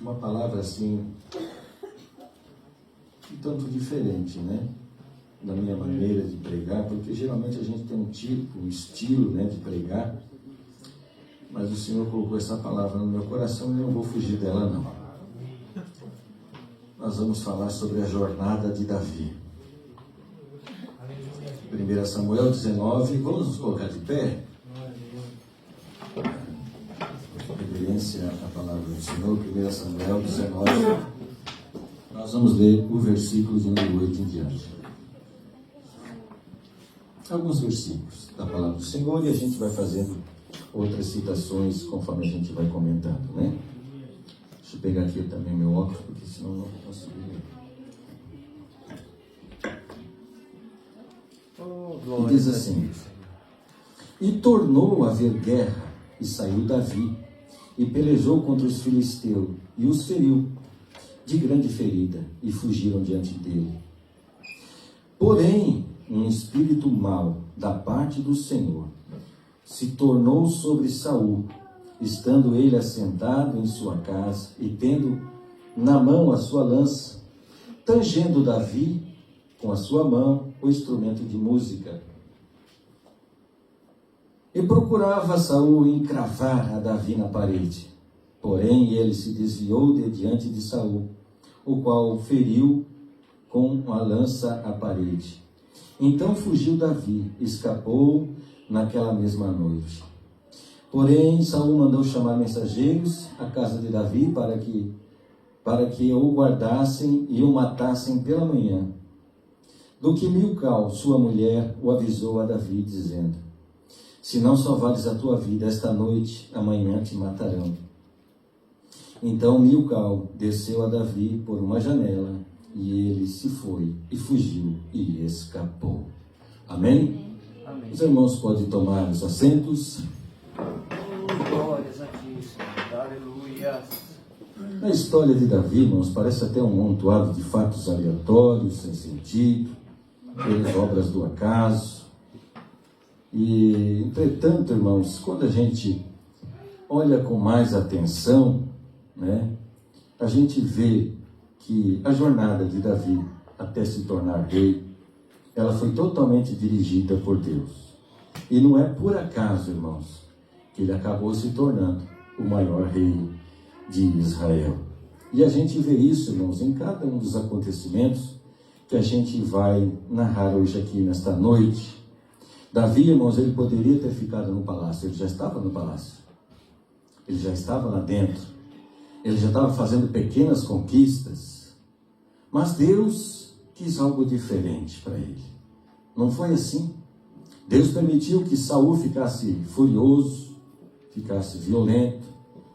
uma palavra assim, um tanto diferente, né? Da minha maneira de pregar, porque geralmente a gente tem um estilo, né, de pregar, mas o Senhor colocou essa palavra no meu coração e eu não vou fugir dela, não. Nós vamos falar sobre a jornada de Davi. 1 Samuel 19, vamos nos colocar de pé? Reverência à palavra do Senhor, 1 Samuel 19, nós vamos ler o versículo de número 8 em diante. Alguns versículos da palavra do Senhor e a gente vai fazendo outras citações conforme a gente vai comentando, né? Deixa eu pegar aqui também meu óculos, porque senão eu não vou conseguir ler. E diz assim: E tornou a haver guerra, e saiu Davi, e pelejou contra os filisteus, e os feriu de grande ferida, e fugiram diante dele. Porém, um espírito mau da parte do Senhor se tornou sobre Saul, estando ele assentado em sua casa e tendo na mão a sua lança, tangendo Davi com a sua mão o instrumento de música. E procurava Saul encravar a Davi na parede. Porém, ele se desviou de diante de Saul, o qual feriu com a lança a parede. Então fugiu Davi, escapou naquela mesma noite. Porém, Saul mandou chamar mensageiros à casa de Davi para que o guardassem e o matassem pela manhã. Do que Milcal, sua mulher, o avisou a Davi, dizendo: Se não salvares a tua vida esta noite, amanhã te matarão. Então Milcal desceu a Davi por uma janela, e ele se foi, e fugiu, e escapou. Amém? Amém. Os irmãos podem tomar os assentos. Glórias a ti, Senhor. Aleluia. A história de Davi, irmãos, parece até um amontoado de fatos aleatórios, sem sentido, obras do acaso. E, entretanto, irmãos, quando a gente olha com mais atenção, né, a gente vê que a jornada de Davi até se tornar rei, ela foi totalmente dirigida por Deus. E não é por acaso, irmãos, que ele acabou se tornando o maior rei de Israel. E a gente vê isso, irmãos, em cada um dos acontecimentos que a gente vai narrar hoje aqui nesta noite. Davi, irmãos, ele poderia ter ficado no palácio, ele já estava no palácio. Ele já estava lá dentro. Ele já estava fazendo pequenas conquistas, mas Deus quis algo diferente para ele. Não foi assim. Deus permitiu que Saul ficasse furioso, ficasse violento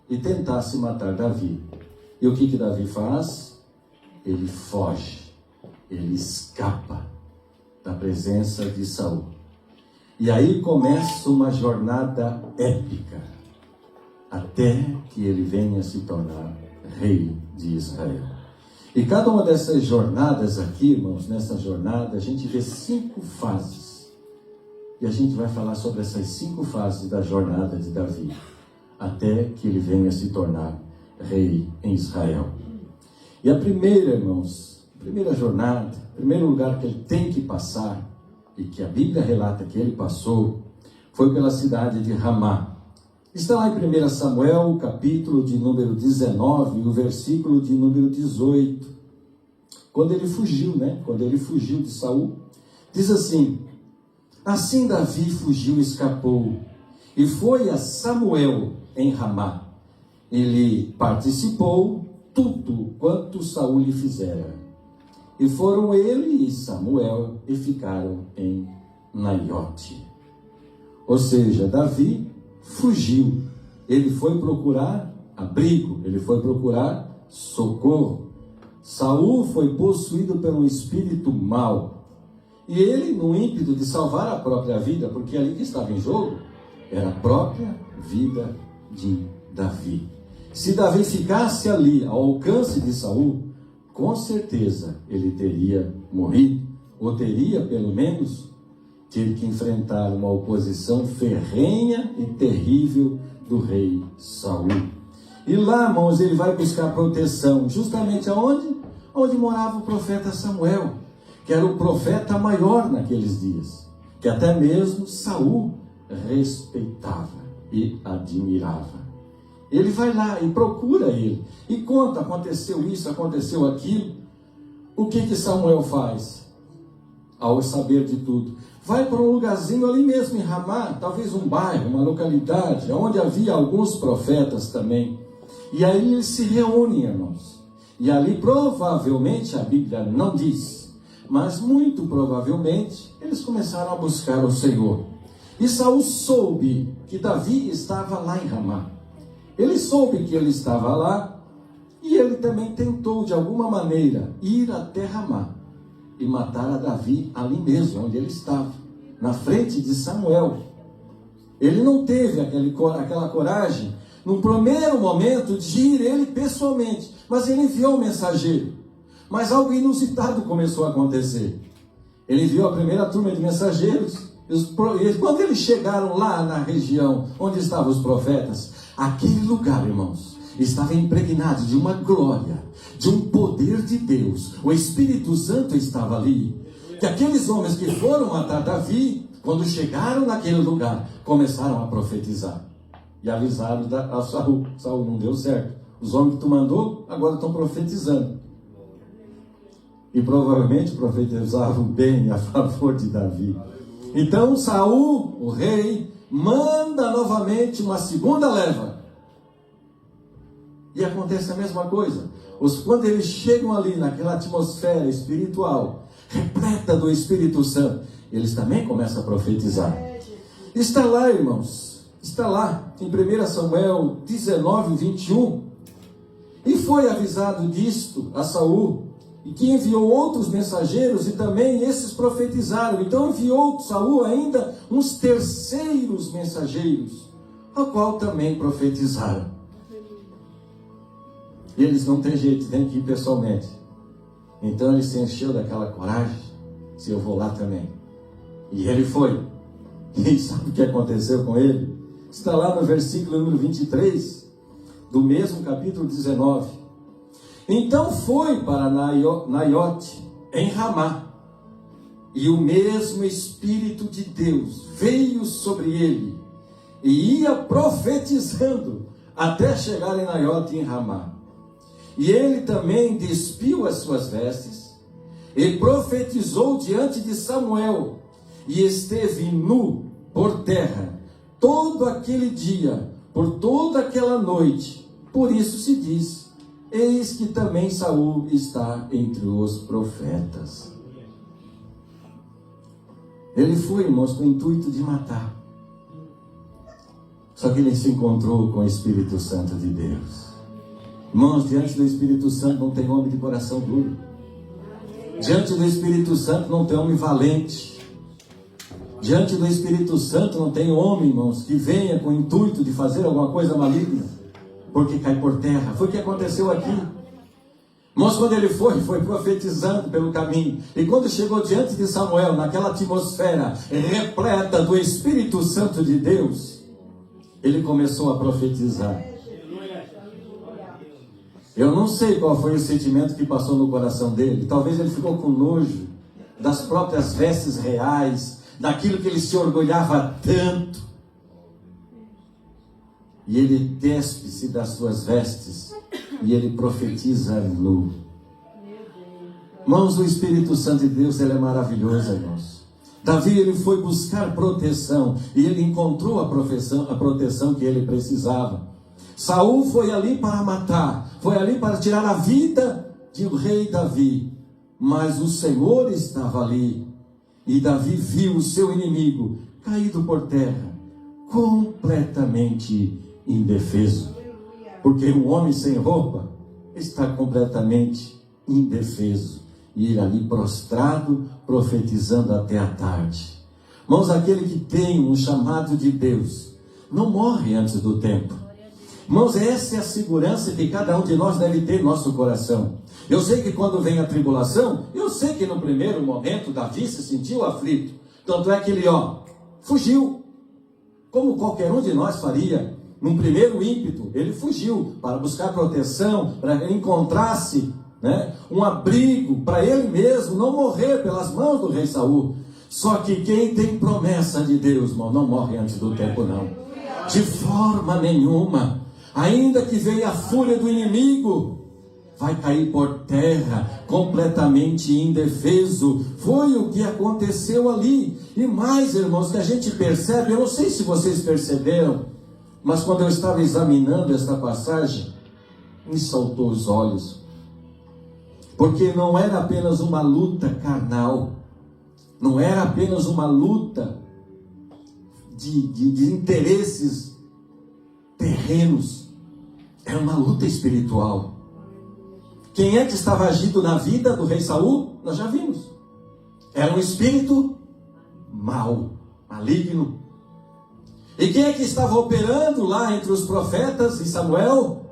e tentasse matar Davi. E o que Davi faz? Ele foge, ele escapa da presença de Saul. E aí começa uma jornada épica, até que ele venha se tornar rei de Israel. E cada uma dessas jornadas aqui, irmãos, nessa jornada, a gente vê 5 fases. E a gente vai falar sobre essas 5 fases da jornada de Davi, até que ele venha se tornar rei em Israel. E a primeira, irmãos, a primeira jornada, o primeiro lugar que ele tem que passar, e que a Bíblia relata que ele passou, foi pela cidade de Ramá. Está lá em 1 Samuel, capítulo de número 19, o versículo de número 18. Quando ele fugiu, né? Quando ele fugiu de Saul, diz assim: Assim Davi fugiu e escapou, e foi a Samuel em Ramá. Ele participou tudo quanto Saul lhe fizera. E foram ele e Samuel e ficaram em Naiote. Ou seja, Davi fugiu, ele foi procurar abrigo, ele foi procurar socorro. Saul foi possuído por um espírito mau, e ele, no ímpeto de salvar a própria vida, porque ali que estava em jogo era a própria vida de Davi. Se Davi ficasse ali ao alcance de Saul, com certeza ele teria morrido, ou teria pelo menos tido que enfrentar uma oposição ferrenha e terrível do rei Saul. E lá, irmãos, ele vai buscar proteção, justamente aonde? Onde morava o profeta Samuel, que era o profeta maior naqueles dias, que até mesmo Saul respeitava e admirava. Ele vai lá e procura ele, e conta, aconteceu isso, aconteceu aquilo. O que Samuel faz? Ao saber de tudo, vai para um lugarzinho ali mesmo em Ramá, talvez um bairro, uma localidade, onde havia alguns profetas também. E aí eles se reúnem, irmãos. E ali provavelmente, a Bíblia não diz, mas muito provavelmente, eles começaram a buscar o Senhor. E Saul soube que Davi estava lá em Ramá. Ele soube que ele estava lá, e ele também tentou de alguma maneira ir até Ramá e matar a Davi ali mesmo, onde ele estava, na frente de Samuel. Ele não teve aquela coragem, num primeiro momento, de ir ele pessoalmente, mas ele enviou um mensageiro. Mas algo inusitado começou a acontecer. Ele enviou a primeira turma de mensageiros, e quando eles chegaram lá na região onde estavam os profetas, aquele lugar, irmãos, estava impregnado de uma glória, de um poder de Deus. O Espírito Santo estava ali. Que aqueles homens que foram matar Davi, quando chegaram naquele lugar, começaram a profetizar. E avisaram a Saul: Saul, não deu certo. Os homens que tu mandou, agora estão profetizando. E provavelmente profetizavam bem a favor de Davi. Então Saul, o rei, manda novamente uma segunda leva. E acontece a mesma coisa. Quando eles chegam ali naquela atmosfera espiritual, repleta do Espírito Santo, eles também começam a profetizar. Está lá, irmãos, está lá em 1 Samuel 19, 21. E foi avisado disto a Saul, e que enviou outros mensageiros, e também esses profetizaram. Então enviou Saul ainda uns terceiros mensageiros, ao qual também profetizaram. E eles não têm jeito, tem que ir pessoalmente. Então ele se encheu daquela coragem: se eu vou lá também. E ele foi. E sabe o que aconteceu com ele? Está lá no versículo número 23, do mesmo capítulo 19. Então foi para Naiote, em Ramá, e o mesmo Espírito de Deus veio sobre ele, e ia profetizando, até chegar em Naiote, em Ramá. E ele também despiu as suas vestes, e profetizou diante de Samuel, e esteve nu por terra, todo aquele dia, por toda aquela noite. Por isso se diz: eis que também Saul está entre os profetas. Ele foi, irmãos, com o intuito de matar. Só que ele se encontrou com o Espírito Santo de Deus. Irmãos, diante do Espírito Santo não tem homem de coração duro. Diante do Espírito Santo não tem homem valente. Diante do Espírito Santo não tem homem, irmãos, que venha com o intuito de fazer alguma coisa maligna, porque cai por terra. Foi o que aconteceu aqui. Irmãos, quando ele foi profetizando pelo caminho, e quando chegou diante de Samuel, naquela atmosfera repleta do Espírito Santo de Deus, ele começou a profetizar. Eu não sei qual foi o sentimento que passou no coração dele. Talvez ele ficou com nojo das próprias vestes reais, daquilo que ele se orgulhava tanto. E ele despe-se das suas vestes e ele profetiza nu. Irmãos, o Espírito Santo de Deus, ele é maravilhoso, irmãos. Davi, ele foi buscar proteção e ele encontrou a proteção que ele precisava. Saul foi ali para matar, foi ali para tirar a vida do rei Davi, mas o Senhor estava ali, e Davi viu o seu inimigo caído por terra, completamente indefeso, porque um homem sem roupa está completamente indefeso, e ele ali prostrado, profetizando até a tarde. Irmãos, aquele que tem um chamado de Deus não morre antes do tempo. Irmãos, essa é a segurança que cada um de nós deve ter em nosso coração. Eu sei que quando vem a tribulação, eu sei que no primeiro momento Davi se sentiu aflito. Tanto é que ele, fugiu, como qualquer um de nós faria. num primeiro ímpeto, ele fugiu para buscar proteção, para que ele encontrasse, né, um abrigo para ele mesmo não morrer pelas mãos do rei Saul. Só que quem tem promessa de Deus, irmão, não morre antes do tempo, não. De forma nenhuma. Ainda que venha a fúria do inimigo, vai cair por terra, completamente indefeso. Foi o que aconteceu ali. E mais, irmãos, que a gente percebe, eu não sei se vocês perceberam, mas quando eu estava examinando esta passagem, me saltou os olhos. Porque não era apenas uma luta carnal, não era apenas uma luta de interesses terrenos, era uma luta espiritual. Quem é que estava agindo na vida do rei Saul? Nós já vimos. Era um espírito mau, maligno. E quem é que estava operando lá entre os profetas e Samuel?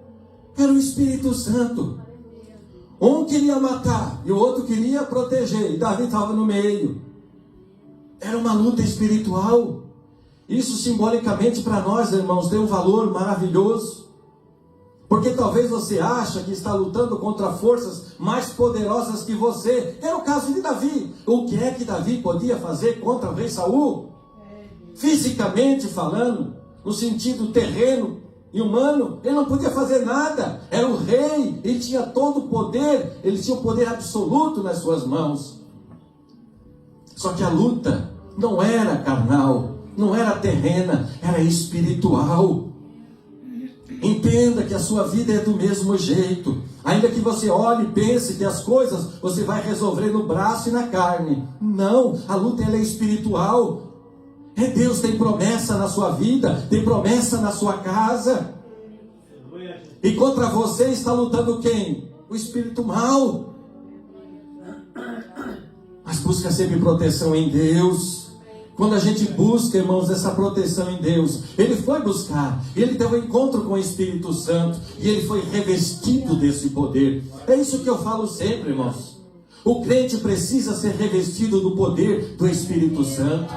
Era o Espírito Santo. Um queria matar e o outro queria proteger. E Davi estava no meio. Era uma luta espiritual. Isso simbolicamente para nós, irmãos, tem um valor maravilhoso. Porque talvez você ache que está lutando contra forças mais poderosas que você. É o caso de Davi. O que é que Davi podia fazer contra o rei Saul? Fisicamente falando, no sentido terreno e humano, ele não podia fazer nada. Era o rei, ele tinha todo o poder, ele tinha o poder absoluto nas suas mãos. Só que a luta não era carnal, não era terrena, era espiritual. Entenda que a sua vida é do mesmo jeito. Ainda que você olhe e pense que as coisas você vai resolver no braço e na carne. Não, a luta ela é espiritual. Deus tem promessa na sua vida, tem promessa na sua casa. E contra você está lutando quem? O espírito mau. Mas busca sempre proteção em Deus. Quando a gente busca, irmãos, essa proteção em Deus, ele foi buscar, ele teve um encontro com o Espírito Santo, e ele foi revestido desse poder. É isso que eu falo sempre, irmãos. O crente precisa ser revestido do poder do Espírito Santo.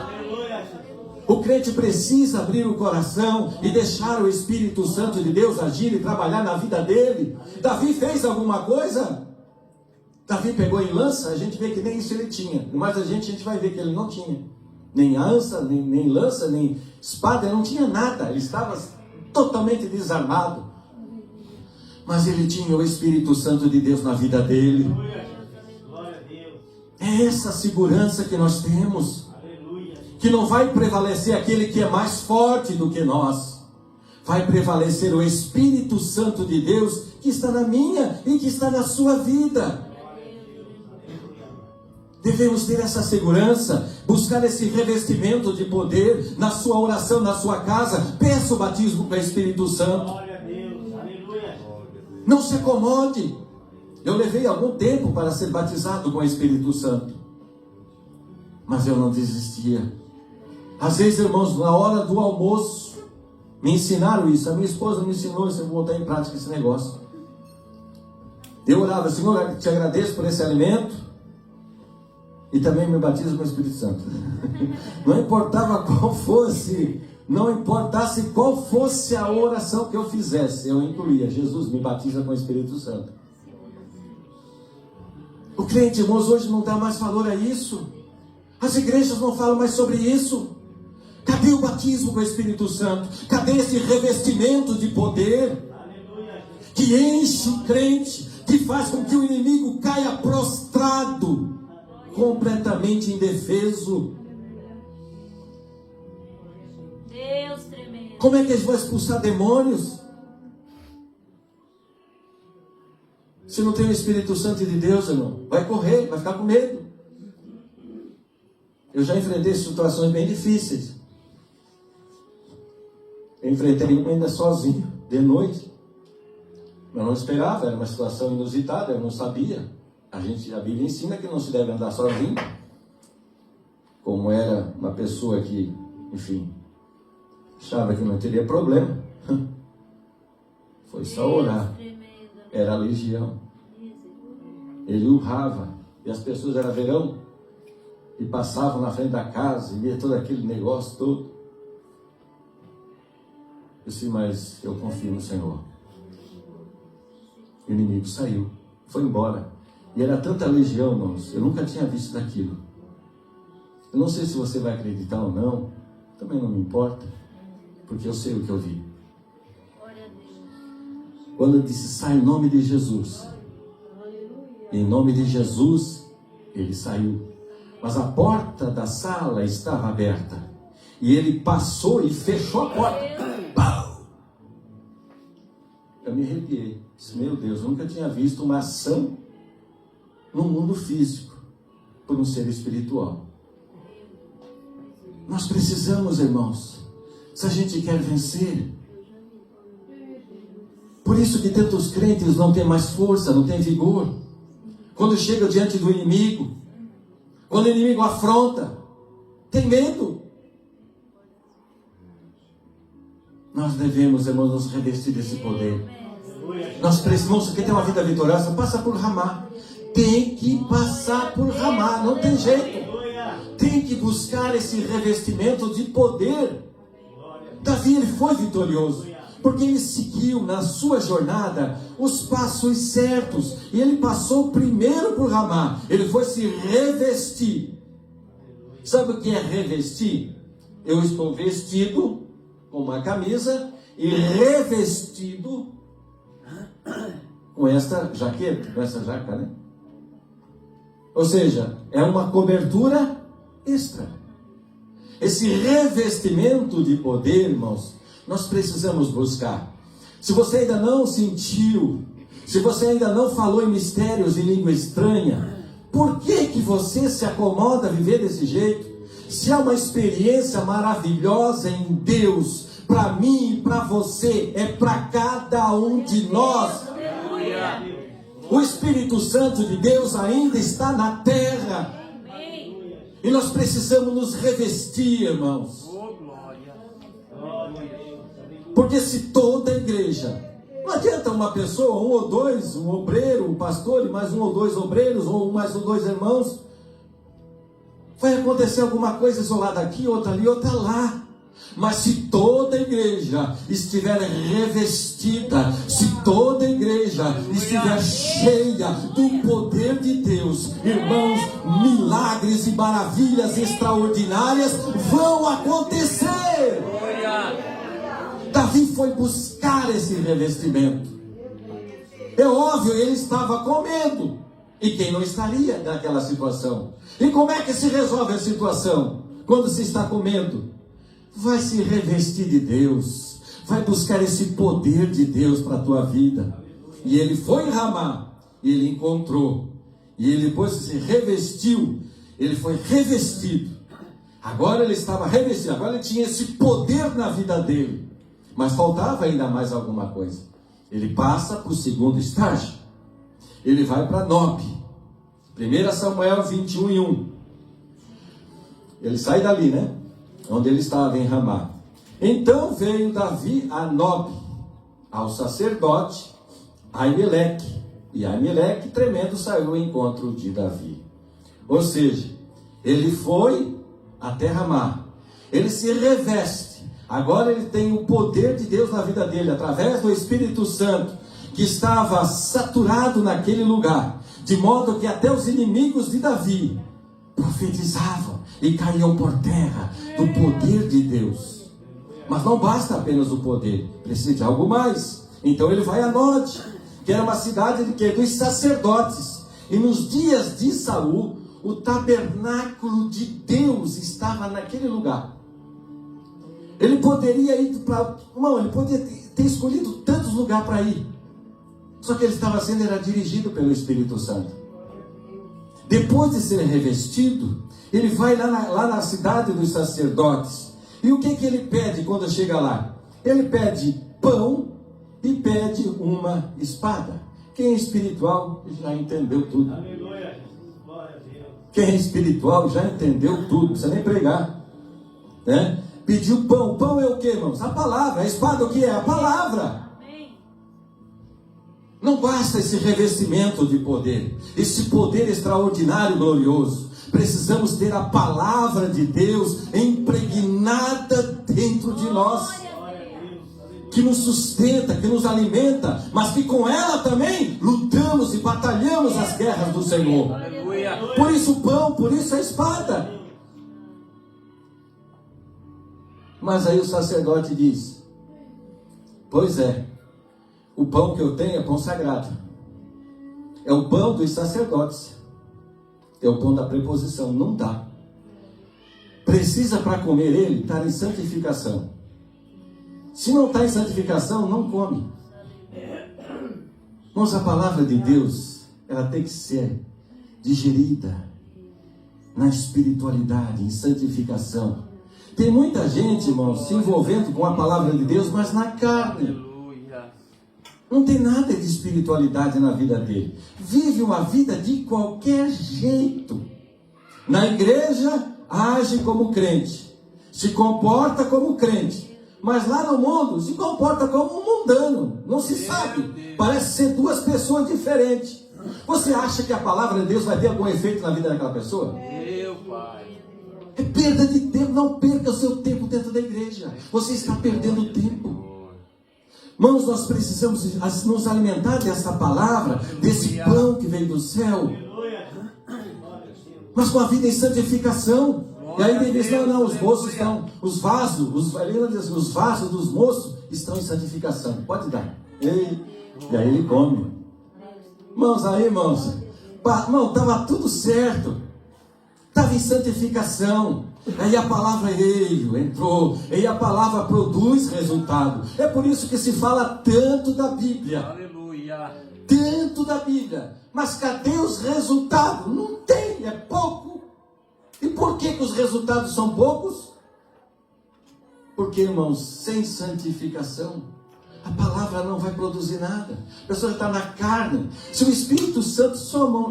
O crente precisa abrir o coração e deixar o Espírito Santo de Deus agir e trabalhar na vida dele. Davi fez alguma coisa? Davi pegou em lança? A gente vê que nem isso ele tinha. Mas a gente vai ver que ele não tinha. Nem lança, nem lança, nem espada, ele não tinha nada. Ele estava totalmente desarmado. Mas ele tinha o Espírito Santo de Deus na vida dele. É essa segurança que nós temos. Que não vai prevalecer aquele que é mais forte do que nós. Vai prevalecer o Espírito Santo de Deus que está na minha e que está na sua vida. Devemos ter essa segurança, buscar esse revestimento de poder na sua oração, na sua casa. Peça o batismo com o Espírito Santo. Não se acomode. Eu levei algum tempo para ser batizado com o Espírito Santo, mas eu não desistia. Às vezes, irmãos, na hora do almoço, me ensinaram isso. A minha esposa me ensinou isso, eu vou botar em prática esse negócio. Eu orava: Senhor, eu te agradeço por esse alimento e também me batizo com o Espírito Santo. Não importava qual fosse, não importasse qual fosse a oração que eu fizesse, eu incluía: Jesus, me batiza com o Espírito Santo. O crente, irmãos, hoje não dá mais valor a isso. As igrejas não falam mais sobre isso. Cadê o batismo com o Espírito Santo? Cadê esse revestimento de poder? Que enche o crente, que faz com que o inimigo caia prostrado, completamente indefeso. Deus tremendo. Como é que eles vão expulsar demônios se não tem o Espírito Santo de Deus, irmão? Vai correr, vai ficar com medo. Eu já enfrentei situações bem difíceis. Eu enfrentei uma ainda sozinho, de noite. Eu não esperava, era uma situação inusitada, eu não sabia. A Bíblia ensina que não se deve andar sozinho. Como era uma pessoa que, enfim, achava que não teria problema. Foi só orar. Era a legião. Ele urrava. E as pessoas, era verão, e passavam na frente da casa, e via todo aquele negócio todo. Eu disse, mas eu confio no Senhor. O inimigo saiu, foi embora. E era tanta legião, irmãos, eu nunca tinha visto daquilo. Eu não sei se você vai acreditar ou não, também não me importa, porque eu sei o que eu vi. Quando eu disse, sai em nome de Jesus, em nome de Jesus, ele saiu. Mas a porta da sala estava aberta. E ele passou e fechou a porta. Pau! Eu me arrepiei. Disse, meu Deus, eu nunca tinha visto uma ação no mundo físico por um ser espiritual. Nós precisamos, irmãos, se a gente quer vencer. Por isso que tantos crentes não têm mais força, não têm vigor. Quando chega diante do inimigo, quando o inimigo afronta, tem medo. Nós devemos, irmãos, nos revestir desse poder. Nós precisamos, quem tem uma vida vitoriosa, passa por Ramá. Tem que passar por Ramá, não tem jeito. Tem que buscar esse revestimento de poder. Davi, ele foi vitorioso, porque ele seguiu na sua jornada os passos certos. E ele passou primeiro por Ramá. Ele foi se revestir. Sabe o que é revestir? Eu estou vestido com uma camisa e revestido com esta jaqueta, com essa jaca, né? Ou seja, é uma cobertura extra. Esse revestimento de poder, irmãos, nós precisamos buscar. Se você ainda não sentiu, se você ainda não falou em mistérios em língua estranha, por que você se acomoda a viver desse jeito? Se há uma experiência maravilhosa em Deus, para mim e para você, é para cada um de nós. O Espírito Santo de Deus ainda está na terra. E nós precisamos nos revestir, irmãos. Porque se toda a igreja, não adianta uma pessoa, um ou dois, um obreiro, um pastor e mais um ou dois obreiros, ou mais ou dois irmãos, vai acontecer alguma coisa isolada aqui, outra ali, outra lá. Mas se toda a igreja estiver revestida, se toda a igreja estiver cheia do poder de Deus, irmãos, milagres e maravilhas extraordinárias vão acontecer. Davi foi buscar esse revestimento. É óbvio, ele estava com medo. E quem não estaria naquela situação? E como é que se resolve a situação quando se está com medo? Vai se revestir de Deus, vai buscar esse poder de Deus para a tua vida. E ele foi em Ramá, e ele encontrou, e ele depois se revestiu, ele foi revestido. Agora ele estava revestido, agora ele tinha esse poder na vida dele. Mas faltava ainda mais alguma coisa. Ele passa para o segundo estágio. Ele vai para Nob. 1 Samuel 21:1. Ele sai dali, né? Onde ele estava em Ramá. Então veio Davi a Nob, ao sacerdote Aimeleque. E Aimeleque, tremendo, saiu ao encontro de Davi. Ou seja, ele foi até Ramá. Ele se reveste. Agora ele tem o poder de Deus na vida dele, através do Espírito Santo, que estava saturado naquele lugar, de modo que até os inimigos de Davi profetizavam e caíam por terra do poder de Deus. Mas não basta apenas o poder, precisa de algo mais. Então ele vai a Nob, que era uma cidade de quê? Dos sacerdotes. E nos dias de Saul, o tabernáculo de Deus estava naquele lugar. Ele poderia ir para... Não, ele poderia ter escolhido tantos lugares para ir. Só que ele estava sendo dirigido pelo Espírito Santo. Depois de ser revestido, ele vai lá na cidade dos sacerdotes. E o que ele pede quando chega lá? Ele pede pão e pede uma espada. Quem é espiritual já entendeu tudo. Quem é espiritual já entendeu tudo, não precisa nem pregar, né? Pediu pão. Pão é o que, irmãos? A palavra. A espada o que é? A palavra. Não basta esse revestimento de poder, esse poder extraordinário, glorioso. Precisamos ter a palavra de Deus impregnada dentro de nós. que nos sustenta, que nos alimenta, mas que com ela também lutamos e batalhamos as guerras do Senhor. Aleluia. Por isso o pão, por isso a espada. Mas aí o sacerdote diz: pois é, o pão que eu tenho é pão sagrado. É o pão dos sacerdotes. É o pão da preposição, não dá. Precisa para comer ele estar em santificação. Se não está em santificação, não come. Irmãos, a palavra de Deus, ela tem que ser digerida na espiritualidade, em santificação. Tem muita gente, irmãos, se envolvendo com a palavra de Deus, mas na carne. Aleluia. Não tem nada de espiritualidade na vida dele. Vive uma vida de qualquer jeito. Na igreja, age como crente. Se comporta como crente. Mas lá no mundo, se comporta como um mundano. Não se sabe. Parece ser duas pessoas diferentes. Você acha que a palavra de Deus vai ter algum efeito na vida daquela pessoa? Meu Pai. É perda de tempo. Não perca o seu tempo dentro da igreja. Você está perdendo tempo. Irmãos, nós precisamos nos alimentar dessa palavra, desse pão que vem do céu, mas com a vida em santificação. E aí ele diz: não, os moços estão, os vasos dos moços estão em santificação, pode dar. E aí ele come. Irmãos, irmão, estava tudo certo, estava em santificação. Aí a palavra entrou, aí a palavra produz resultado. É por isso que se fala tanto da Bíblia. Aleluia. Tanto da Bíblia. Mas cadê os resultados? Não tem, é pouco. E por que os resultados são poucos? Porque, irmãos, sem santificação, a palavra não vai produzir nada. A pessoa está na carne. Se o Espírito Santo,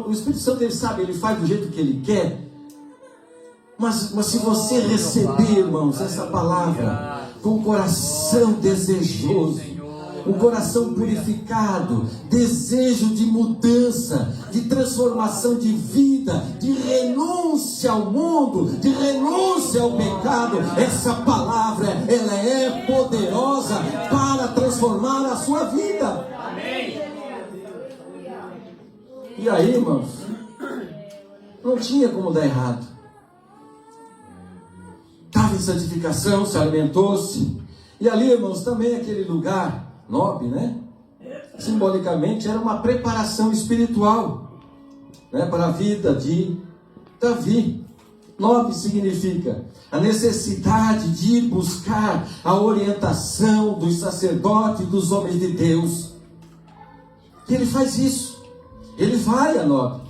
o Espírito Santo, ele sabe, ele faz do jeito que ele quer. Mas se você receber, irmãos, essa palavra com um coração desejoso, um coração purificado, desejo de mudança, de transformação de vida, de renúncia ao mundo, de renúncia ao pecado, essa palavra, ela é poderosa para transformar a sua vida. Amém. E aí, irmãos, não tinha como dar errado. Estava em santificação, se alimentou-se. E ali, irmãos, também aquele lugar, Nob, né? Simbolicamente era uma preparação espiritual, né, para a vida de Davi. Nob significa a necessidade de ir buscar a orientação dos sacerdotes e dos homens de Deus. E ele faz isso. Ele vai a Nob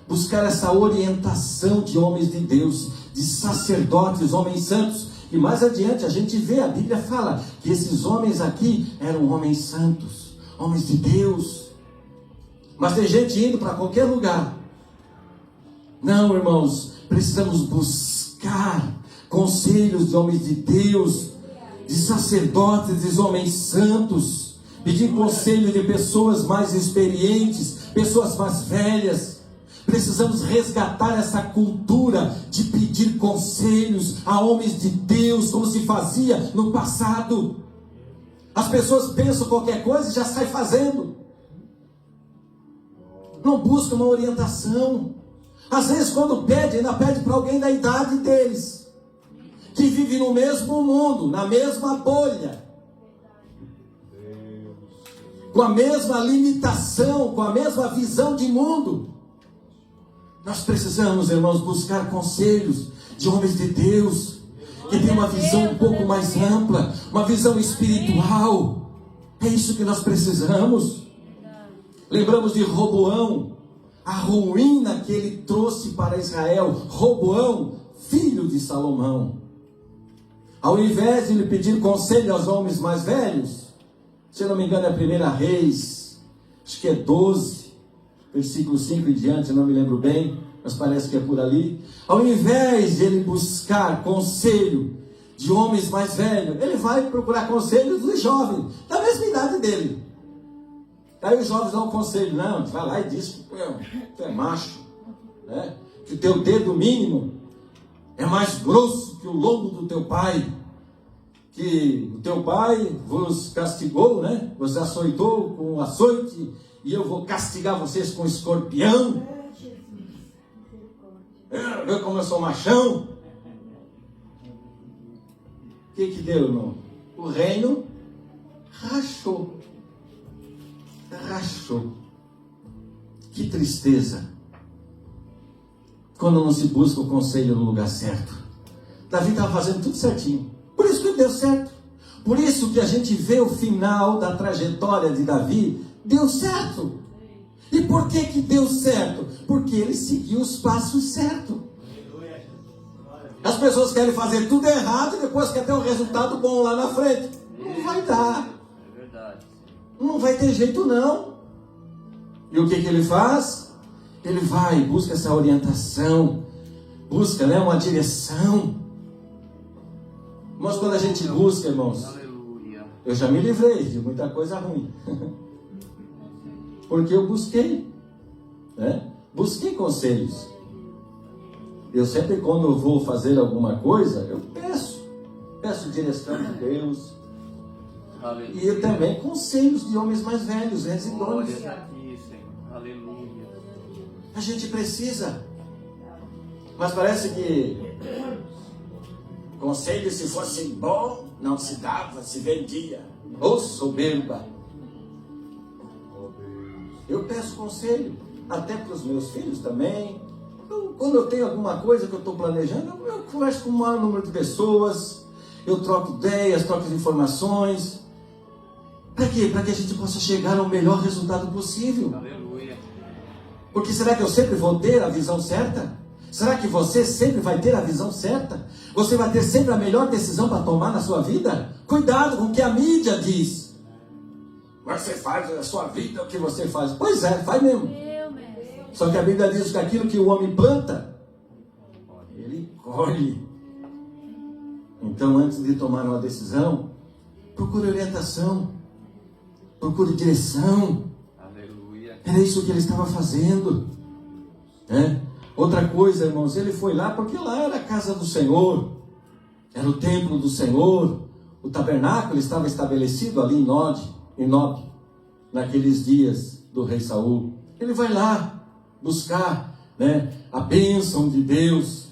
buscar essa orientação de homens de Deus, de sacerdotes, homens santos. E mais adiante a gente vê, a Bíblia fala que esses homens aqui eram homens santos, homens de Deus. Mas tem gente indo para qualquer lugar. Não, irmãos, precisamos buscar conselhos de homens de Deus, de sacerdotes, de homens santos, pedir conselho de pessoas mais experientes, pessoas mais velhas. Precisamos resgatar essa cultura de pedir conselhos a homens de Deus, como se fazia no passado. As pessoas pensam qualquer coisa e já saem fazendo. Não buscam uma orientação. Às vezes quando pede, ainda pede para alguém da idade deles, que vive no mesmo mundo, na mesma bolha, com a mesma limitação, com a mesma visão de mundo. Nós precisamos, irmãos, buscar conselhos de homens de Deus, que tem uma visão um pouco mais ampla, uma visão espiritual. É isso que nós precisamos. Lembramos de Roboão, a ruína que ele trouxe para Israel. Roboão, filho de Salomão. Ao invés de lhe pedir conselho aos homens mais velhos, se não me engano é a 1 Reis, acho que é 12, versículo 5 em diante, não me lembro bem, mas parece que é por ali. Ao invés de ele buscar conselho de homens mais velhos, ele vai procurar conselho dos jovens, da mesma idade dele. Aí os jovens dão um conselho: não, vai lá e diz que tu é macho, né? Que o teu dedo mínimo é mais grosso que o lombo do teu pai. que o teu pai vos castigou, né? Vos açoitou com açoite, e eu vou castigar vocês com escorpião. Vê como eu sou machão. O que deu, irmão? O reino rachou. Rachou. Que tristeza. Quando não se busca o conselho no lugar certo. Davi estava fazendo tudo certinho. Por isso que deu certo. Por isso que a gente vê o final da trajetória de Davi. Deu certo. E por que deu certo? Porque ele seguiu os passos certos. As pessoas querem fazer tudo errado e depois quer ter um resultado bom lá na frente. Não vai dar. É verdade. Não vai ter jeito não. E o que ele faz? Ele vai, busca essa orientação. Busca, né, uma direção. Mas quando a gente busca, irmãos, Aleluia. eu já me livrei de muita coisa ruim. Porque eu busquei, né? Busquei conselhos. Eu sempre, quando eu vou fazer alguma coisa, eu peço direção de Deus. Aleluia. E eu também conselhos de homens mais velhos, residões. Glória a ti, Senhor. Aleluia. A gente precisa. Mas parece que conselho, se fosse bom, não se dava, se vendia. Ô soberba! Eu peço conselho, até para os meus filhos também. Quando eu tenho alguma coisa que eu estou planejando, eu converso com o maior número de pessoas, eu troco ideias, troco informações. Para quê? Para que a gente possa chegar ao melhor resultado possível. Aleluia. Porque será que eu sempre vou ter a visão certa? Será que você sempre vai ter a visão certa? Você vai ter sempre a melhor decisão para tomar na sua vida? Cuidado com o que a mídia diz. Você faz a sua vida o que você faz. Pois é, faz mesmo. Só que a Bíblia diz que aquilo que o homem planta, ele colhe. Então, antes de tomar uma decisão, procure orientação, procure direção. Aleluia. Era isso que ele estava fazendo, né? Outra coisa, irmãos, ele foi lá porque lá era a casa do Senhor, era o templo do Senhor, o tabernáculo estava estabelecido ali em Nob, naqueles dias do rei Saul. Ele vai lá buscar, né, a bênção de Deus.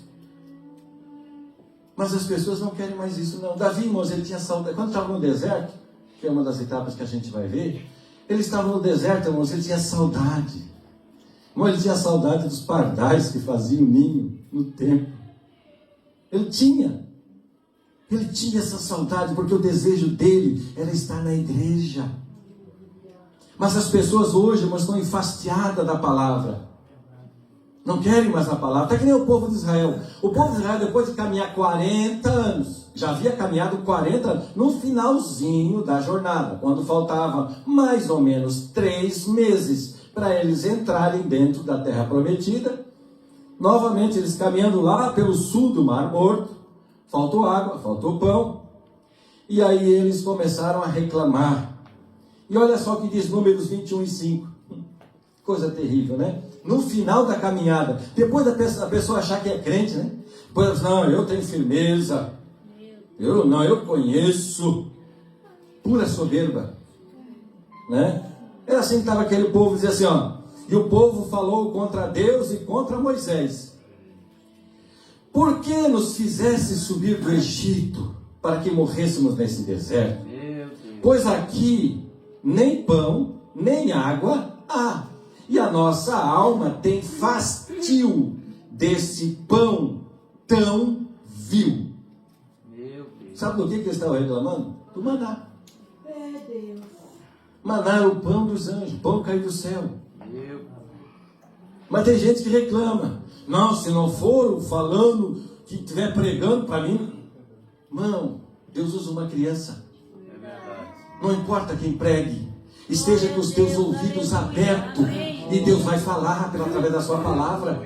Mas as pessoas não querem mais isso, não. Davi, irmãos, ele tinha saudade. Quando estava no deserto, que é uma das etapas que a gente vai ver, ele estava no deserto, irmãos, ele tinha saudade. Irmão, ele tinha saudade dos pardais que faziam ninho no templo. Ele tinha essa saudade, porque o desejo dele era estar na igreja. Mas as pessoas hoje, irmãos, estão enfastiadas da palavra. Não querem mais a palavra. Está que nem o povo de Israel. O povo de Israel, depois de caminhar 40 anos, já havia caminhado 40 anos, no finalzinho da jornada, quando faltava mais ou menos 3 meses para eles entrarem dentro da terra prometida. Novamente, eles caminhando lá pelo sul do Mar Morto. Faltou água, faltou pão. E aí eles começaram a reclamar. E olha só o que diz Números 21:5. Coisa terrível, né? No final da caminhada, depois da pessoa achar que é crente, né? Depois, não, eu tenho firmeza. Eu conheço. Pura soberba. Né? Era assim que estava aquele povo, dizia assim, ó. E o povo falou contra Deus e contra Moisés. Por que nos fizesse subir do Egito para que morrêssemos nesse deserto? Pois aqui nem pão, nem água há. E a nossa alma tem fastio desse pão tão vil. Sabe do que eles estavam reclamando? Do maná. Maná era o pão dos anjos, pão caído do céu. Mas tem gente que reclama. Não, se não for falando, que estiver pregando para mim. Não, Deus usa uma criança. Não importa quem pregue. Esteja com os teus ouvidos abertos. E Deus vai falar através da sua palavra.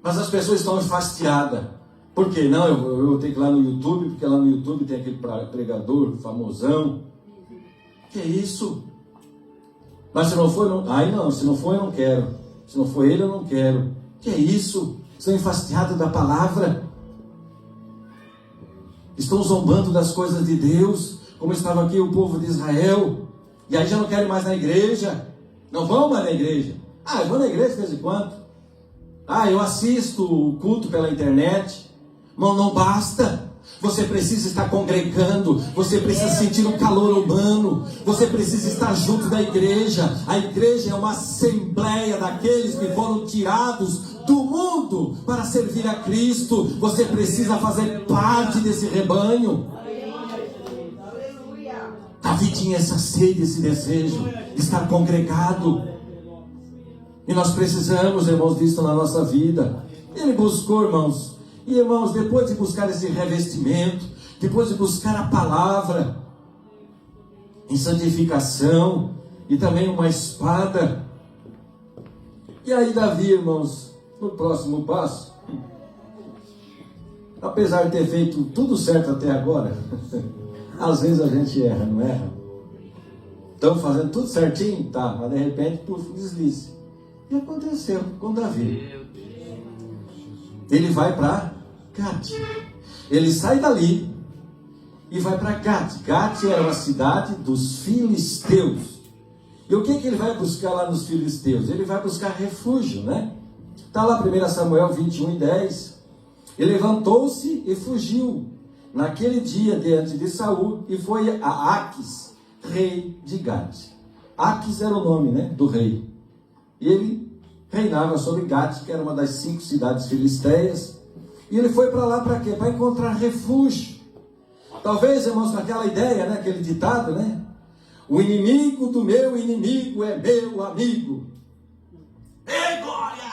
Mas as pessoas estão enfastiadas. Por quê? Não, eu tenho que ir lá no YouTube, porque lá no YouTube tem aquele pregador famosão. Que é isso? Mas se não for, não. Ai não, se não for eu não quero. Se não for ele eu não quero. Que é isso? Estão enfastiados da palavra. estão zombando das coisas de Deus, como estava aqui o povo de Israel, e aí já não querem mais na igreja, não vão mais na igreja. Eu vou na igreja de vez em quando. Eu assisto o culto pela internet. Mas não basta. Você precisa estar congregando, você precisa sentir o calor humano, você precisa estar junto da igreja. A igreja é uma assembleia daqueles que foram tirados do mundo para servir a Cristo. Você precisa fazer parte desse rebanho. Davi tinha essa sede, esse desejo de estar congregado. E nós precisamos, irmãos, disso na nossa vida. Ele buscou, irmãos. E, irmãos, depois de buscar esse revestimento, depois de buscar a palavra em santificação e também uma espada. E aí Davi, irmãos, no próximo passo, apesar de ter feito tudo certo até agora, às vezes a gente erra, não erra? Estamos fazendo tudo certinho? Tá, mas de repente, deslize. E aconteceu com Davi. Ele vai para Gate. Ele sai dali e vai para Gate. Gate era uma cidade dos filisteus. E o que ele vai buscar lá nos filisteus? Ele vai buscar refúgio, né? Está lá 1 Samuel 21:10. Ele levantou-se e fugiu naquele dia diante de Saul e foi a Aquis, rei de Gate. Aquis era o nome, né, do rei. E ele reinava sobre Gate, que era uma das 5 cidades filisteias. E ele foi para lá para quê? Para encontrar refúgio. Talvez, irmãos, com aquela ideia, né, aquele ditado, né? O inimigo do meu inimigo é meu amigo. Ei, glória!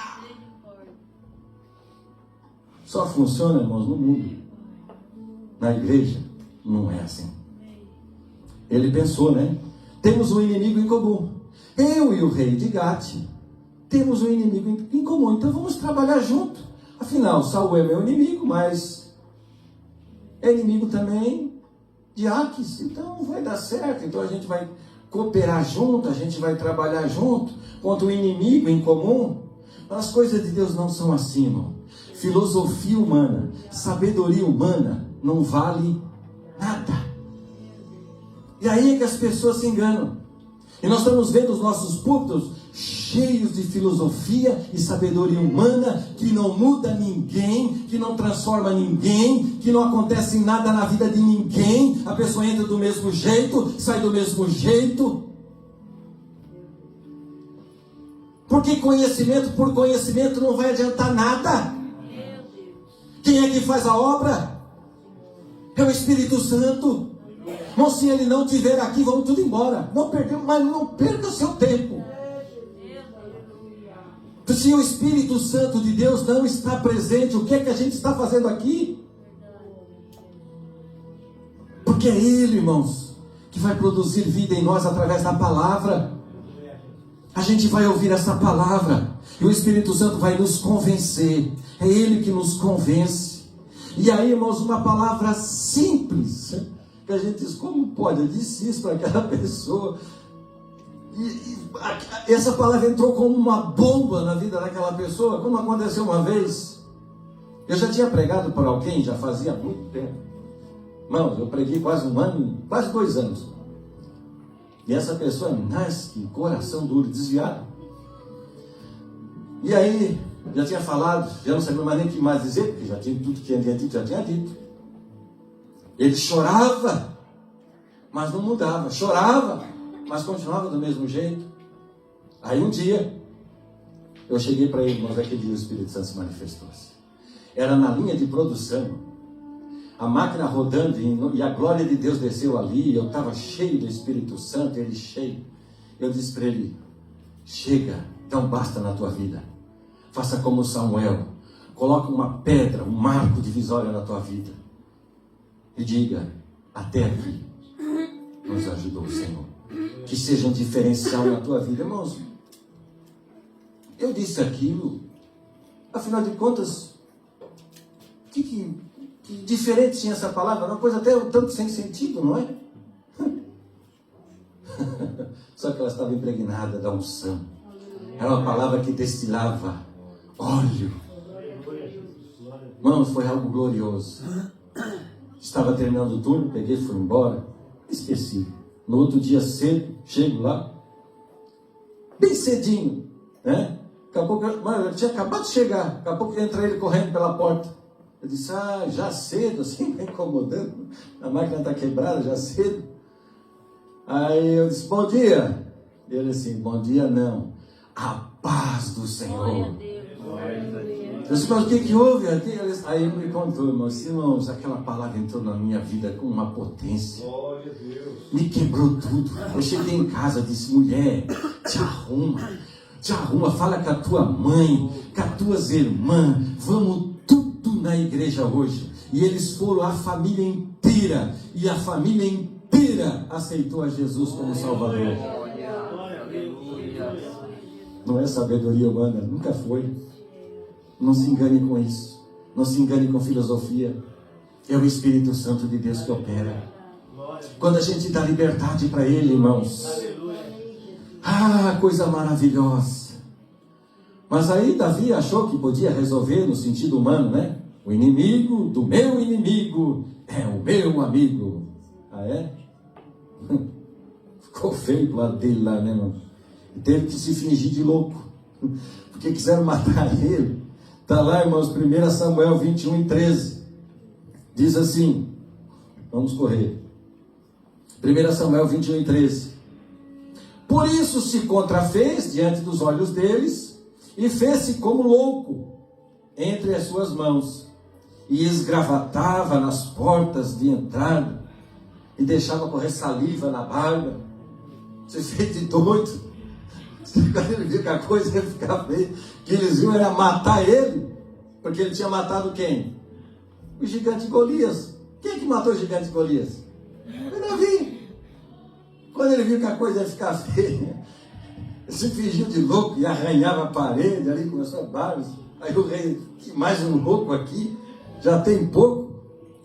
Só funciona, irmãos, no mundo. Na igreja, não é assim. Ele pensou, né? Temos um inimigo em comum. Eu e o rei de Gate temos um inimigo em comum, então vamos trabalhar junto. Afinal, Saul é meu inimigo, mas é inimigo também de Aquis, então vai dar certo. Então a gente vai cooperar junto, a gente vai trabalhar junto contra o inimigo em comum. As coisas de Deus não são assim, irmão. Filosofia humana, sabedoria humana não vale nada. E aí é que as pessoas se enganam. E nós estamos vendo os nossos púlpitos cheios de filosofia e sabedoria humana, que não muda ninguém, que não transforma ninguém, que não acontece nada na vida de ninguém. A pessoa entra do mesmo jeito, sai do mesmo jeito. Porque conhecimento por conhecimento não vai adiantar nada. Quem é que faz a obra? É o Espírito Santo. Mas se ele não estiver aqui, vamos tudo embora. Mas não perca seu tempo. Se o Espírito Santo de Deus não está presente, o que é que a gente está fazendo aqui? Porque é Ele, irmãos, que vai produzir vida em nós através da palavra. A gente vai ouvir essa palavra e o Espírito Santo vai nos convencer. É Ele que nos convence. E aí, irmãos, uma palavra simples, que a gente diz, como pode? Eu disse isso para aquela pessoa. E essa palavra entrou como uma bomba na vida daquela pessoa, como aconteceu uma vez. Eu já tinha pregado para alguém, já fazia muito tempo. Irmãos, eu preguei quase 1 ano, quase 2 anos. E essa pessoa, mas que coração duro, desviado. E aí, já tinha falado, já não sabia mais nem o que mais dizer, porque já tinha tudo que tinha dito, já tinha dito. Ele chorava, mas não mudava. Chorava, mas continuava do mesmo jeito. Aí um dia, eu cheguei para ele, irmãos, aquele dia o Espírito Santo se manifestou-se. Era na linha de produção, a máquina rodando e a glória de Deus desceu ali. Eu estava cheio do Espírito Santo, ele cheio. Eu disse para ele, chega, então basta na tua vida. Faça como Samuel, coloca uma pedra, um marco divisório na tua vida. E diga, até aqui nos ajudou o Senhor. Que seja um diferencial na tua vida. Irmãos, eu disse aquilo, afinal de contas, que diferente tinha essa palavra? Uma coisa até um tanto sem sentido, não é? Só que ela estava impregnada da unção. Era uma palavra que destilava óleo. Irmãos, foi algo glorioso. Estava terminando o turno, peguei e fui embora. Esqueci. No outro dia cedo, chego lá, bem cedinho, né? Daqui a pouco, eu tinha acabado de chegar, daqui a pouco entra ele correndo pela porta. Eu disse, já cedo, assim, me incomodando, a máquina está quebrada, já cedo. Aí eu disse, bom dia. Ele assim, bom dia não, a paz do Senhor. Glória a Deus. Eu disse, mas o que houve? Aí ele me contou, irmãos, aquela palavra entrou na minha vida com uma potência. Glória a Deus. Me quebrou tudo. Eu cheguei em casa, disse, mulher, te arruma, fala com a tua mãe, com as tuas irmãs, vamos tudo na igreja hoje. E eles foram, a família inteira, e a família inteira aceitou a Jesus como Salvador. Aleluia. Não é sabedoria humana, nunca foi. Não se engane com isso. Não se engane com filosofia. É o Espírito Santo de Deus que opera. Quando a gente dá liberdade para Ele, irmãos. Coisa maravilhosa. Mas aí Davi achou que podia resolver no sentido humano, né? O inimigo do meu inimigo é o meu amigo. É? Ficou feio pro lado dele lá, né, irmão? E teve que se fingir de louco. Porque quiseram matar ele. Está lá, irmãos, 1 Samuel 21:13. Diz assim, vamos correr. 1 Samuel 21:13. Por isso se contrafez diante dos olhos deles, e fez-se como louco entre as suas mãos, e esgravatava nas portas de entrada, e deixava correr saliva na barba. Você fez de doido. Quando ele viu que a coisa ia ficar feia, que eles iam era matar ele, porque ele tinha matado quem? O gigante Golias. Quem é que matou o gigante Golias? Foi Davi. Quando ele viu que a coisa ia ficar feia, ele se fingiu de louco e arranhava a parede ali com as suas barbas. Aí o rei, mais um louco aqui, já tem pouco,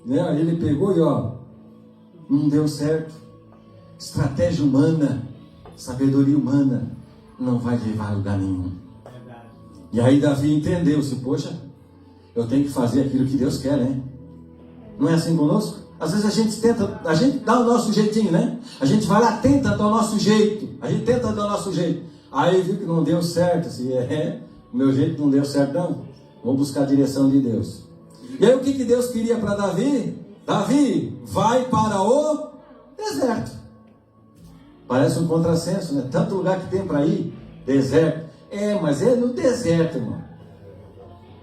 né? Aí ele pegou e não deu certo. Estratégia humana, sabedoria humana não vai levar a lugar nenhum. E aí Davi entendeu-se, poxa, eu tenho que fazer aquilo que Deus quer, né? Não é assim conosco? Às vezes a gente dá o nosso jeitinho, né? A gente vai lá, tenta dar o nosso jeito. A gente tenta dar o nosso jeito. Aí viu que não deu certo. Assim, o meu jeito não deu certo, não. Vamos buscar a direção de Deus. E aí o que Deus queria para Davi? Davi, vai para o deserto. Parece um contrassenso, né? Tanto lugar que tem para ir, deserto. Mas é no deserto, irmão.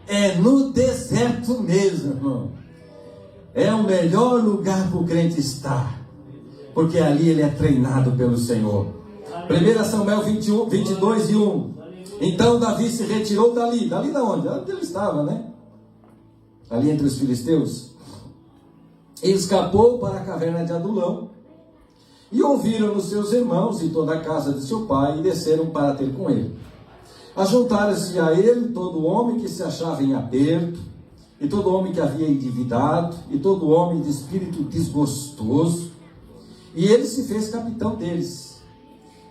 É no deserto mesmo, irmão. É o melhor lugar para o crente estar. Porque ali ele é treinado pelo Senhor. 1 Samuel 22:1. Então Davi se retirou dali. Dali da onde? Onde ele estava, né? Ali entre os filisteus. E escapou para a caverna de Adulão. E ouviram os seus irmãos e toda a casa de seu pai, e desceram para ter com ele. Ajuntaram-se a ele todo homem que se achava em aperto, e todo homem que havia endividado, e todo homem de espírito desgostoso, e ele se fez capitão deles.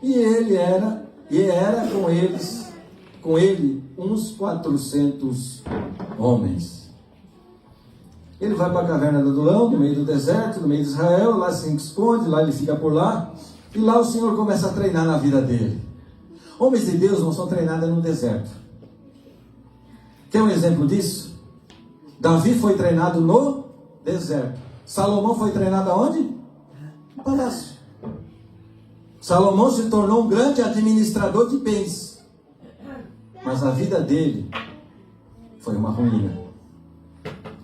E era com ele uns 400 homens. Ele vai para a caverna do Adulão, no meio do deserto, no meio de Israel, lá se esconde, lá ele fica por lá, e lá o Senhor começa a treinar na vida dele. Homens de Deus não são treinados no deserto. Quer um exemplo disso? Davi foi treinado no deserto. Salomão foi treinado aonde? No palácio. Salomão se tornou um grande administrador de bens. Mas a vida dele foi uma ruína.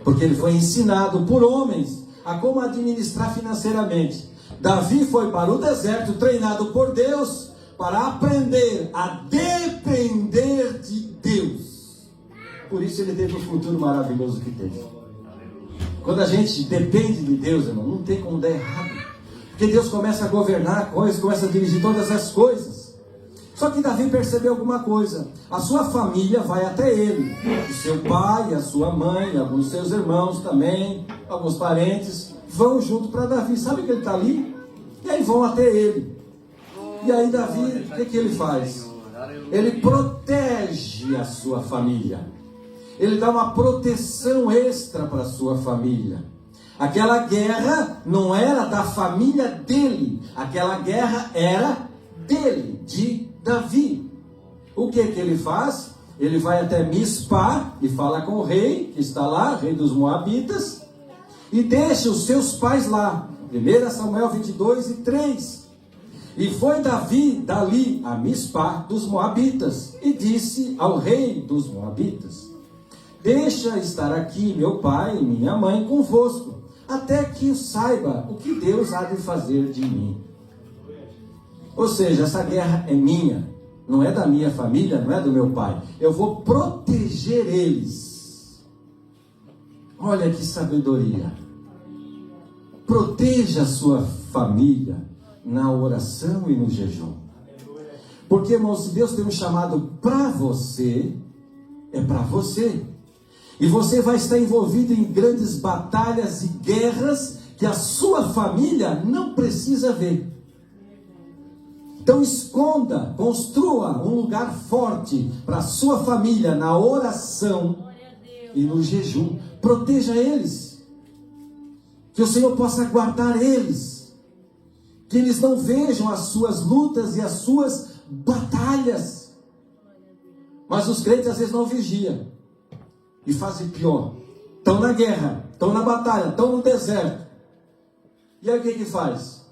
Porque ele foi ensinado por homens a como administrar financeiramente. Davi foi para o deserto, treinado por Deus, para aprender a depender de Deus. Por isso ele teve o futuro maravilhoso que teve. Quando a gente depende de Deus, irmão, não tem como dar errado. Porque Deus começa a governar a coisa, começa a dirigir todas as coisas. Só que Davi percebeu alguma coisa. A sua família vai até ele. O seu pai, a sua mãe, alguns seus irmãos também, alguns parentes, vão junto para Davi. Sabe que ele está ali? E aí vão até ele. E aí Davi, o que ele faz? Ele protege a sua família. Ele dá uma proteção extra para a sua família. Aquela guerra não era da família dele, aquela guerra era dele, de Davi. O que ele faz? Ele vai até Mispá e fala com o rei, que está lá, rei dos Moabitas, e deixa os seus pais lá. 1 Samuel 22:3. E foi Davi dali a Mispá dos Moabitas, e disse ao rei dos Moabitas: deixa estar aqui meu pai e minha mãe convosco, até que eu saiba o que Deus há de fazer de mim. Ou seja, essa guerra é minha, não é da minha família, não é do meu pai. Eu vou proteger eles. Olha que sabedoria. Proteja a sua família na oração e no jejum. Porque, irmão, se Deus tem um chamado para você, é para você. E você vai estar envolvido em grandes batalhas e guerras que a sua família não precisa ver. Então esconda, construa um lugar forte para a sua família na oração e no jejum. Proteja eles. Que o Senhor possa guardar eles. Que eles não vejam as suas lutas e as suas batalhas. Mas os crentes às vezes não vigiam. E fazem pior. Estão na guerra, estão na batalha, estão no deserto. E aí o que faz?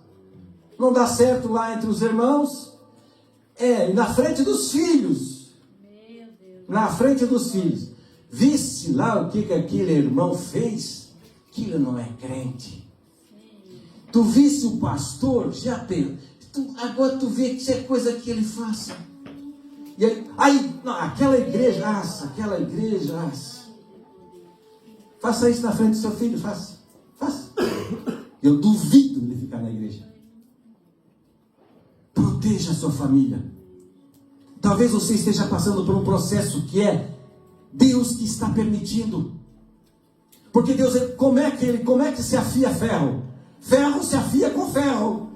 Não dá certo lá entre os irmãos. E na frente dos filhos. Na frente dos filhos. Visse lá o que aquele irmão fez? Aquilo não é crente. Tu visse o pastor? Agora tu vê que isso é coisa que ele faça. E aí não, aquela igreja, faça isso na frente do seu filho, faça. Eu duvido ele ficar na igreja. Proteja a sua família. Talvez você esteja passando por um processo que é Deus que está permitindo. Porque Deus, como é que se afia ferro? Ferro se afia com ferro.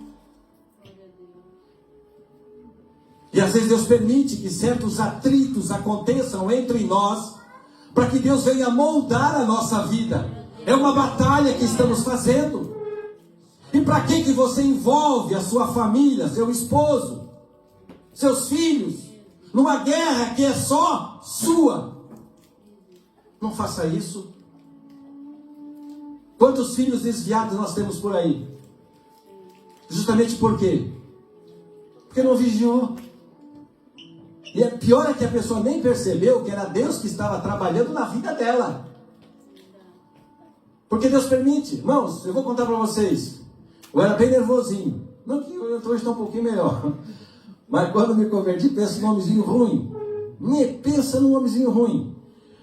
E às vezes Deus permite que certos atritos aconteçam entre nós, para que Deus venha moldar a nossa vida. É uma batalha que estamos fazendo. E para que você envolve a sua família, seu esposo, seus filhos, numa guerra que é só sua? Não faça isso. Quantos filhos desviados nós temos por aí? Justamente por quê? Porque não vigiou. E é pior é que a pessoa nem percebeu que era Deus que estava trabalhando na vida dela. Porque Deus permite. Irmãos, eu vou contar para vocês. Eu era bem nervosinho. Não que eu hoje estou um pouquinho melhor. Mas quando me converti, pensa num homenzinho ruim. Pensa num homenzinho ruim.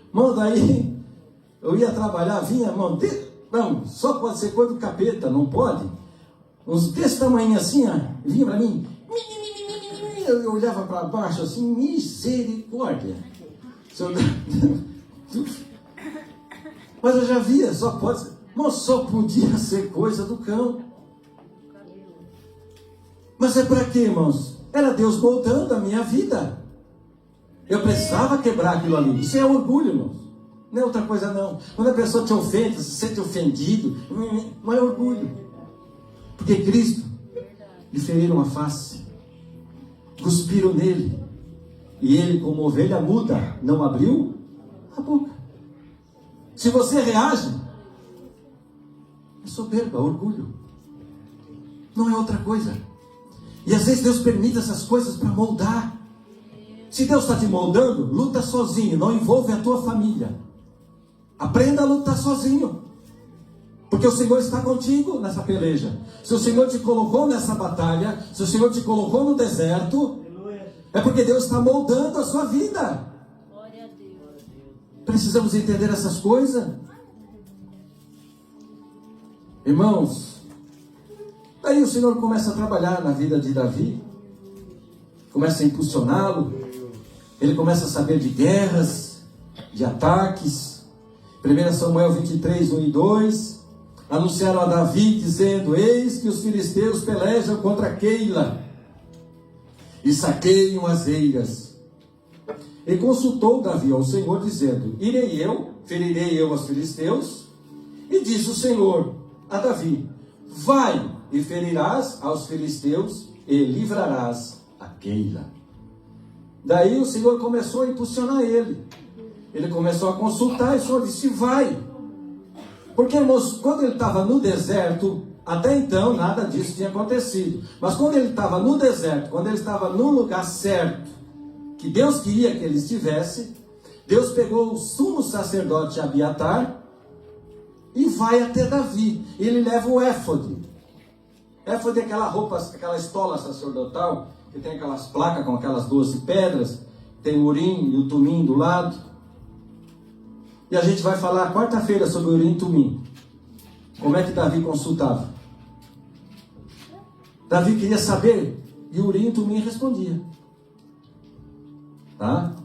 Irmão, daí eu ia trabalhar, vinha, irmão, não, só pode ser coisa do capeta, não pode. Uns desse tamanho assim, ó, vinha para mim. Eu olhava para baixo assim, misericórdia. Mas eu já via, só podia ser coisa do cão. Mas é para quê, irmãos? Era Deus moldando a minha vida. Eu precisava quebrar aquilo ali. Isso é orgulho, irmãos. Não é outra coisa não. Quando a pessoa te ofende, se sente ofendido, não é orgulho. Porque Cristo lhe feriram a face. Cuspiram nele. E ele, como ovelha muda, não abriu a boca. Se você reage, é soberba, orgulho. Não é outra coisa. E às vezes Deus permite essas coisas para moldar. Se Deus está te moldando, luta sozinho, não envolve a tua família. Aprenda a lutar sozinho. Porque o Senhor está contigo nessa peleja. Se o Senhor te colocou nessa batalha, se o Senhor te colocou no deserto, é porque Deus está moldando a sua vida. Glória a Deus. Precisamos entender essas coisas. Irmãos, aí o Senhor começa a trabalhar na vida de Davi. Começa a impulsioná-lo. Ele começa a saber de guerras, de ataques. 1 Samuel 23, 1 e 2. Anunciaram a Davi dizendo: eis que os filisteus pelejam contra Keila e saqueiam as eiras. E consultou Davi ao Senhor dizendo: irei eu, ferirei eu aos filisteus? E diz o Senhor a Davi: vai e ferirás aos filisteus e livrarás a Keila. Daí o Senhor começou a impulsionar ele. Ele começou a consultar e o Senhor disse: vai. Porque, irmãos, quando ele estava no deserto, até então nada disso tinha acontecido. Mas quando ele estava no deserto, quando ele estava no lugar certo, que Deus queria que ele estivesse, Deus pegou o sumo sacerdote Abiatar e vai até Davi. Ele leva o éfode. Éfode é aquela roupa, aquela estola sacerdotal, que tem aquelas placas com aquelas 12 pedras, tem o Urim e o Tumim do lado. E a gente vai falar quarta-feira sobre o Urim e Tumim. Como é que Davi consultava? Davi queria saber, e o Urim e Tumim respondia. Tá?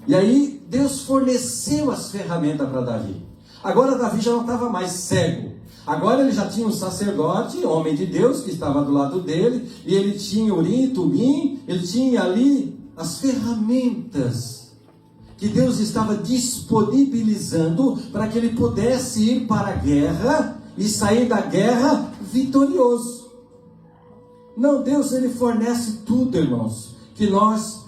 E aí Deus forneceu as ferramentas para Davi. Agora Davi já não estava mais cego. Agora ele já tinha um sacerdote, homem de Deus, que estava do lado dele, e ele tinha Urim e Tumim, ele tinha ali as ferramentas que Deus estava disponibilizando para que ele pudesse ir para a guerra e sair da guerra vitorioso. Não, Deus, ele fornece tudo, irmãos, que nós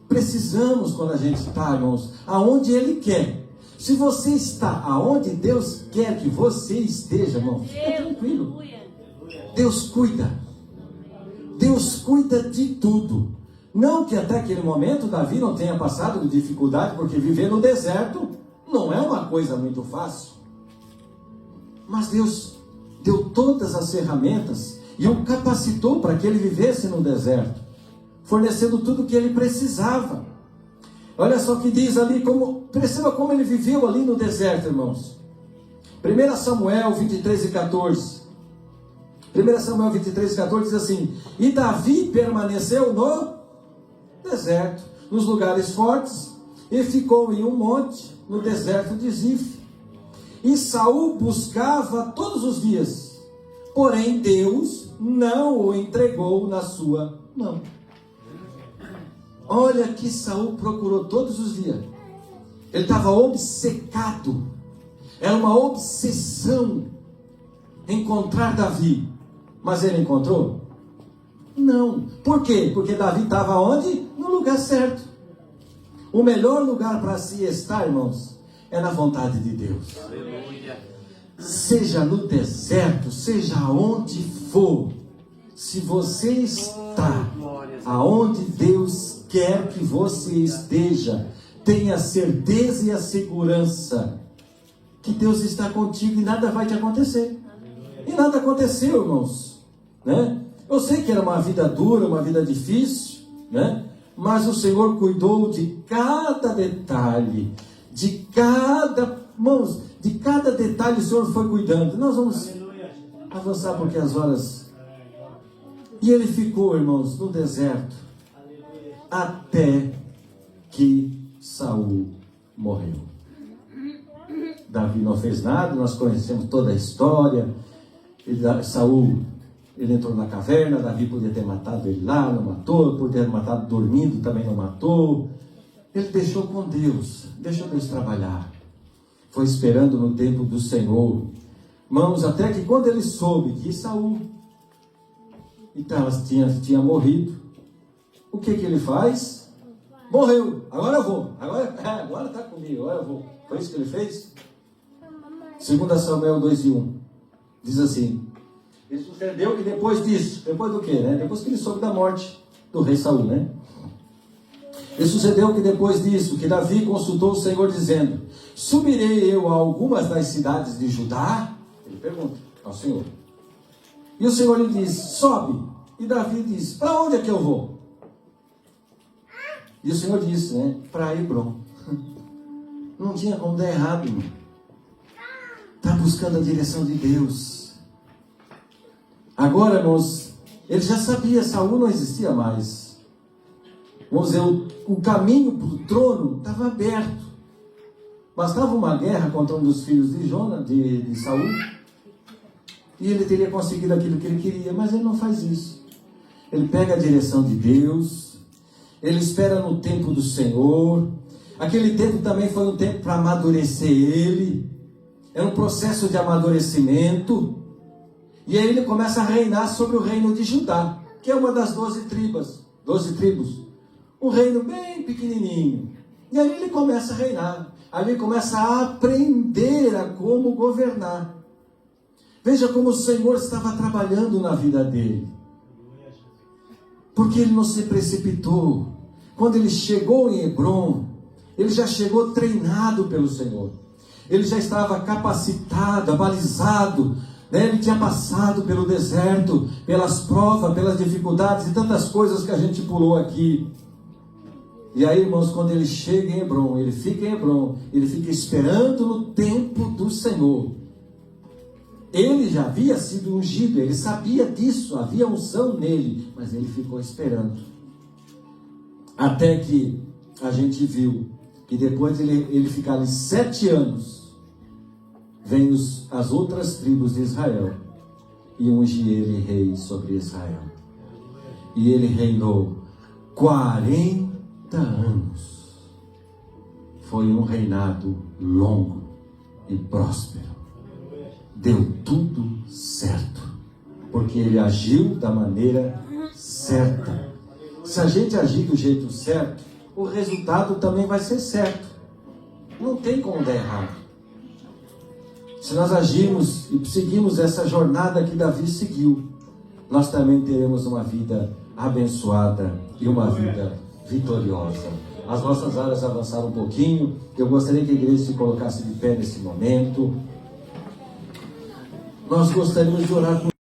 precisamos quando a gente está, irmãos, aonde ele quer. Se você está aonde Deus quer que você esteja, irmão, fica tranquilo. Deus cuida. Deus cuida de tudo. Não que até aquele momento Davi não tenha passado de dificuldade, porque viver no deserto não é uma coisa muito fácil. Mas Deus deu todas as ferramentas e o capacitou para que ele vivesse no deserto, fornecendo tudo o que ele precisava. Olha só o que diz ali, perceba como ele viveu ali no deserto, irmãos. 1 Samuel 23 e 14. 1 Samuel 23 e 14 diz assim: e Davi permaneceu no deserto, nos lugares fortes, e ficou em um monte, no deserto de Zif. E Saul buscava todos os dias, porém Deus não o entregou na sua mão. Olha que Saul procurou todos os dias. Ele estava obcecado. Era uma obsessão encontrar Davi. Mas ele encontrou? Não. Por quê? Porque Davi estava onde? No lugar certo. O melhor lugar para se estar, irmãos, é na vontade de Deus. Aleluia. Seja no deserto, seja aonde for, se você está aonde Deus quer que você esteja, tenha a certeza e a segurança que Deus está contigo e nada vai te acontecer. E nada aconteceu, irmãos, né? Eu sei que era uma vida dura, uma vida difícil, né? Mas o Senhor cuidou de cada detalhe, de cada detalhe o Senhor foi cuidando. Nós vamos avançar porque as horas... E ele ficou, irmãos, no deserto, até que Saul morreu. Davi não fez nada, nós conhecemos toda a história. Saul, ele entrou na caverna, Davi podia ter matado ele lá, não matou, podia ter matado dormindo, também não matou. Ele deixou com Deus, deixou Deus trabalhar. Foi esperando no tempo do Senhor. Irmãos, até que quando ele soube que Saul tinha morrido, o que ele faz? Morreu, agora eu vou, agora está comigo, agora eu vou. Foi isso que ele fez? 2 Samuel 2:1 diz assim: e sucedeu que depois disso, depois do quê, né? Depois que ele soube da morte do rei Saul, né? E sucedeu que depois disso, que Davi consultou o Senhor dizendo: subirei eu a algumas das cidades de Judá? Ele pergunta ao Senhor. E o Senhor lhe diz: sobe. E Davi diz: para onde é que eu vou? E o Senhor disse, né? Para Hebron. Não tinha como dar errado, irmão. Está buscando a direção de Deus. Agora, irmãos, ele já sabia, Saul não existia mais. Vamos dizer, o caminho para o trono estava aberto. Bastava uma guerra contra um dos filhos de Saul, e ele teria conseguido aquilo que ele queria, mas ele não faz isso. Ele pega a direção de Deus, ele espera no tempo do Senhor. Aquele tempo também foi um tempo para amadurecer ele. é um processo de amadurecimento, e aí ele começa a reinar sobre o reino de Judá, que é uma das 12 tribos, um reino bem pequenininho. E aí ele começa a reinar, aí ele começa a aprender a como governar. Veja como o Senhor estava trabalhando na vida dele, porque ele não se precipitou. Quando ele chegou em Hebrom, ele já chegou treinado pelo Senhor, ele já estava capacitado, abalizado, né? Ele tinha passado pelo deserto, pelas provas, pelas dificuldades e tantas coisas que a gente pulou aqui. E aí, irmãos, quando ele chega em Hebrom, ele fica em Hebrom, ele fica esperando no tempo do Senhor. Ele já havia sido ungido, ele sabia disso, havia unção nele, mas ele ficou esperando. Até que a gente viu que depois ele ficar ali 7 anos, vem as outras tribos de Israel e unge ele rei sobre Israel. E ele reinou 40 anos. Foi um reinado longo e próspero. Deu tudo certo, porque ele agiu da maneira certa. Se a gente agir do jeito certo, o resultado também vai ser certo. Não tem como dar errado. Se nós agirmos e seguimos essa jornada que Davi seguiu, nós também teremos uma vida abençoada e uma vida vitoriosa. As nossas áreas avançaram um pouquinho. Eu gostaria que a igreja se colocasse de pé nesse momento. Nós gostaríamos de orar com